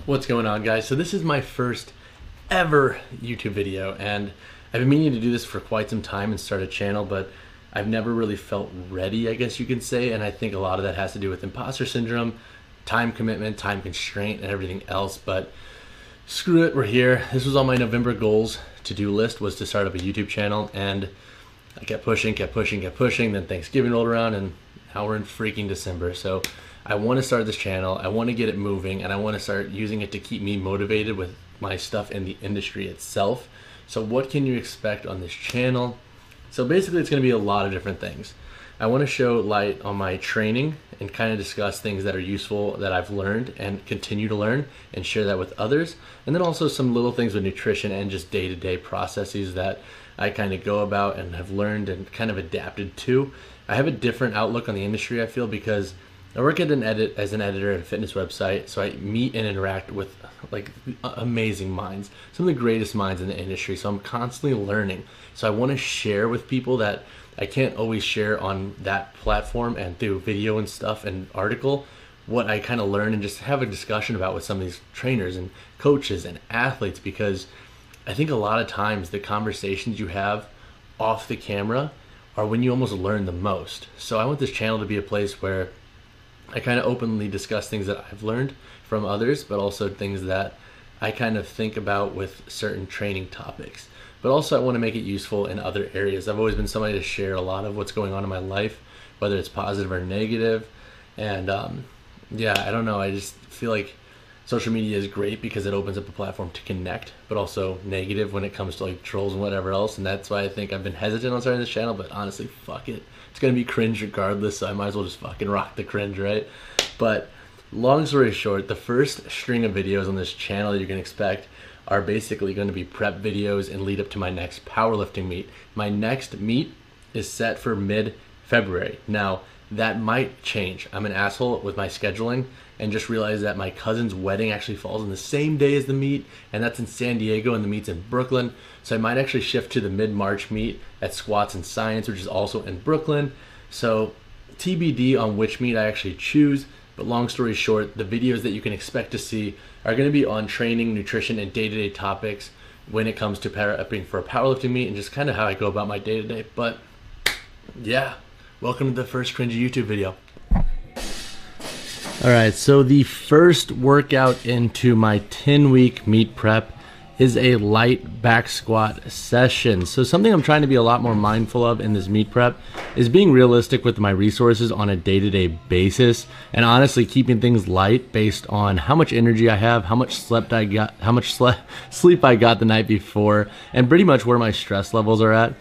What's going on, guys? So this is my first ever YouTube video, and I've been meaning to do this for quite some time and start a channel, but I've never really felt ready, I guess you can say, and I think a lot of that has to do with imposter syndrome, time commitment, time constraint, and everything else. But screw it, we're here. This was on my November goals to-do list, was to start up a YouTube channel, and I kept pushing, then Thanksgiving rolled around, and now we're in freaking December. So I want to start this channel, I want to get it moving, and I want to start using it to keep me motivated with my stuff in the industry itself. So what can you expect on this channel? So basically it's going to be a lot of different things. I want to show light on my training and kind of discuss things that are useful that I've learned and continue to learn and share that with others. And then also some little things with nutrition and just day-to-day processes that I kind of go about and have learned and kind of adapted to. I have a different outlook on the industry, I feel, because I work as an editor at a fitness website, so I meet and interact with like amazing minds, some of the greatest minds in the industry. So I'm constantly learning. So I want to share with people that I can't always share on that platform and through video and stuff and article, what I kind of learn, and just have a discussion about with some of these trainers and coaches and athletes, because I think a lot of times the conversations you have off the camera are when you almost learn the most. So I want this channel to be a place where I kind of openly discuss things that I've learned from others, but also things that I kind of think about with certain training topics. But also I want to make it useful in other areas. I've always been somebody to share a lot of what's going on in my life, whether it's positive or negative. And yeah, I don't know. I just feel like social media is great because it opens up a platform to connect, but also negative when it comes to like trolls and whatever else. And that's why I think I've been hesitant on starting this channel, but honestly, fuck it. It's gonna be cringe regardless, so I might as well just fucking rock the cringe, right? But long story short, the first string of videos on this channel that you can expect are basically going to be prep videos and lead up to my next powerlifting meet. My next meet is set for mid-February. Now, that might change. I'm an asshole with my scheduling and just realized that my cousin's wedding actually falls on the same day as the meet, and that's in San Diego and the meet's in Brooklyn. So I might actually shift to the mid-March meet at Squats and Science, which is also in Brooklyn. So TBD on which meet I actually choose, but long story short, the videos that you can expect to see are going to be on training, nutrition, and day-to-day topics when it comes to prepping for a powerlifting meet and just kind of how I go about my day-to-day. But yeah, welcome to the first cringy YouTube video. All right, so the first workout into my 10-week meet prep is a light back squat session. So something I'm trying to be a lot more mindful of in this meet prep is being realistic with my resources on a day-to-day basis, and honestly keeping things light based on how much energy I have, how much sleep I got the night before, and pretty much where my stress levels are at.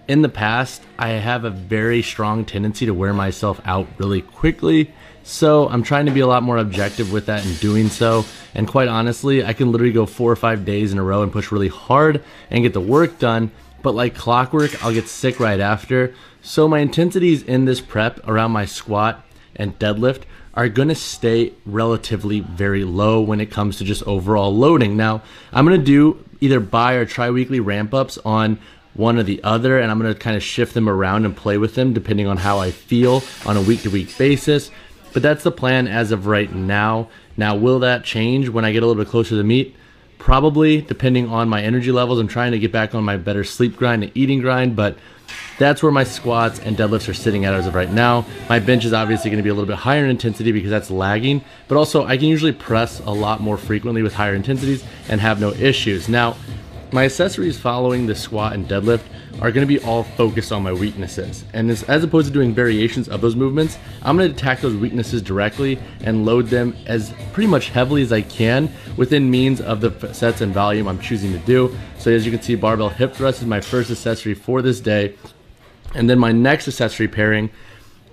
In the past, I have a very strong tendency to wear myself out really quickly. So I'm trying to be a lot more objective with that in doing so. And quite honestly, I can literally go 4 or 5 days in a row and push really hard and get the work done. But like clockwork, I'll get sick right after. So my intensities in this prep around my squat and deadlift are gonna stay relatively very low when it comes to just overall loading. Now, I'm gonna do either bi or tri-weekly ramp ups on one or the other, and I'm gonna kind of shift them around and play with them depending on how I feel on a week-to-week basis. But that's the plan as of right now. Now, will that change when I get a little bit closer to the meet? Probably, depending on my energy levels. I'm trying to get back on my better sleep grind and eating grind, but that's where my squats and deadlifts are sitting at as of right now. My bench is obviously gonna be a little bit higher in intensity because that's lagging, but also I can usually press a lot more frequently with higher intensities and have no issues. Now, my accessories following the squat and deadlift are going to be all focused on my weaknesses. And as opposed to doing variations of those movements, I'm going to attack those weaknesses directly and load them as pretty much heavily as I can within means of the sets and volume I'm choosing to do. So as you can see, barbell hip thrust is my first accessory for this day. And then my next accessory pairing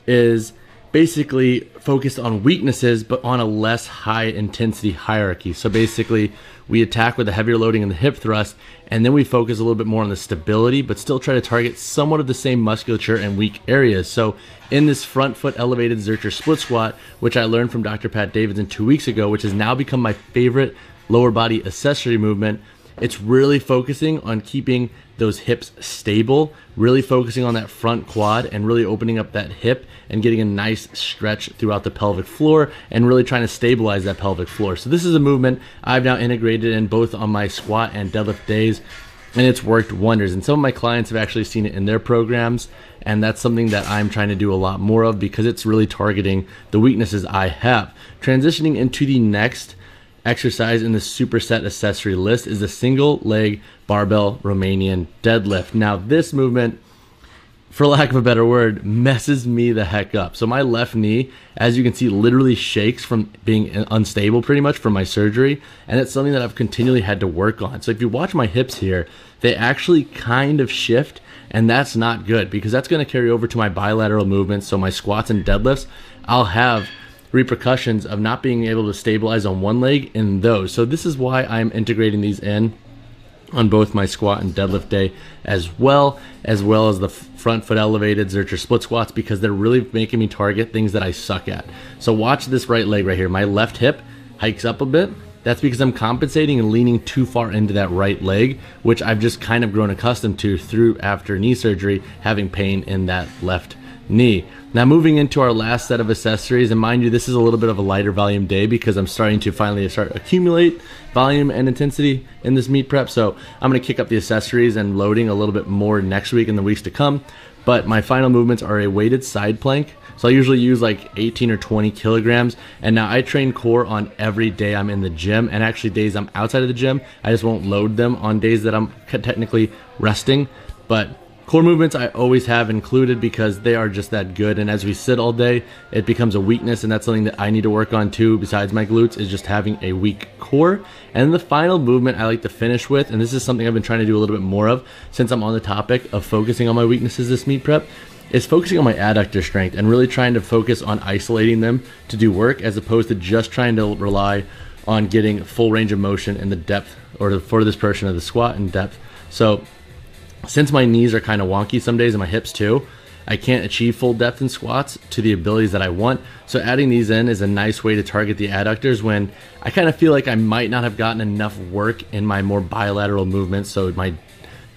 is basically focused on weaknesses, but on a less high intensity hierarchy. So basically we attack with a heavier loading in the hip thrust, and then we focus a little bit more on the stability, but still try to target somewhat of the same musculature and weak areas. So in this front foot elevated ZERCHER split squat, which I learned from Dr. Pat Davidson 2 weeks ago, which has now become my favorite lower body accessory movement, it's really focusing on keeping those hips stable, really focusing on that front quad and really opening up that hip and getting a nice stretch throughout the pelvic floor and really trying to stabilize that pelvic floor. So this is a movement I've now integrated in both on my squat and deadlift days, and it's worked wonders. And some of my clients have actually seen it in their programs, and that's something that I'm trying to do a lot more of because it's really targeting the weaknesses I have. Transitioning into the next exercise in the superset accessory list is the single leg barbell Romanian deadlift. Now this movement, for lack of a better word, messes me the heck up. So my left knee, as you can see, literally shakes from being unstable pretty much from my surgery, and it's something that I've continually had to work on. So if you watch my hips here, they actually kind of shift, and that's not good because that's going to carry over to my bilateral movements. So my squats and deadlifts, I'll have repercussions of not being able to stabilize on one leg in those. So this is why I'm integrating these in on both my squat and deadlift day, as well as the front foot elevated ZERCHER split squats, because they're really making me target things that I suck at. So watch this right leg right here. My left hip hikes up a bit. That's because I'm compensating and leaning too far into that right leg, which I've just kind of grown accustomed to through after knee surgery, having pain in that left knee. Now moving into our last set of accessories, and mind you, this is a little bit of a lighter volume day because I'm starting to finally accumulate volume and intensity in this meet prep. So I'm going to kick up the accessories and loading a little bit more next week and the weeks to come. But my final movements are a weighted side plank. So I usually use like 18 or 20 kilograms. And now I train core on every day I'm in the gym, and actually days I'm outside of the gym. I just won't load them on days that I'm technically resting. But core movements I always have included because they are just that good, and as we sit all day, it becomes a weakness, and that's something that I need to work on too, besides my glutes, is just having a weak core. And then the final movement I like to finish with, and this is something I've been trying to do a little bit more of since I'm on the topic of focusing on my weaknesses this meet prep, is focusing on my adductor strength and really trying to focus on isolating them to do work, as opposed to just trying to rely on getting full range of motion in the depth, or for this portion of the squat in depth. So since my knees are kind of wonky some days and my hips too, I can't achieve full depth in squats to the abilities that I want. So adding these in is a nice way to target the adductors when I kind of feel like I might not have gotten enough work in my more bilateral movements, so my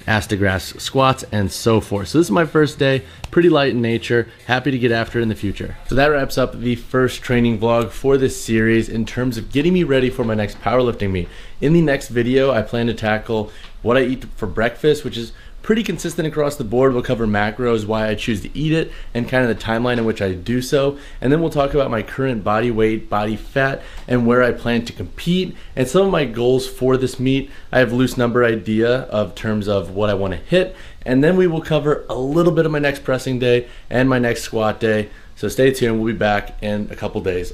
ass to grass squats and so forth. So this is my first day, pretty light in nature, happy to get after it in the future. So that wraps up the first training vlog for this series in terms of getting me ready for my next powerlifting meet. In the next video, I plan to tackle what I eat for breakfast, which is pretty consistent across the board. We'll cover macros, why I choose to eat it, and kind of the timeline in which I do so. And then we'll talk about my current body weight, body fat, and where I plan to compete, and some of my goals for this meet. I have a loose number idea of terms of what I want to hit. And then we will cover a little bit of my next pressing day and my next squat day. So stay tuned, we'll be back in a couple days.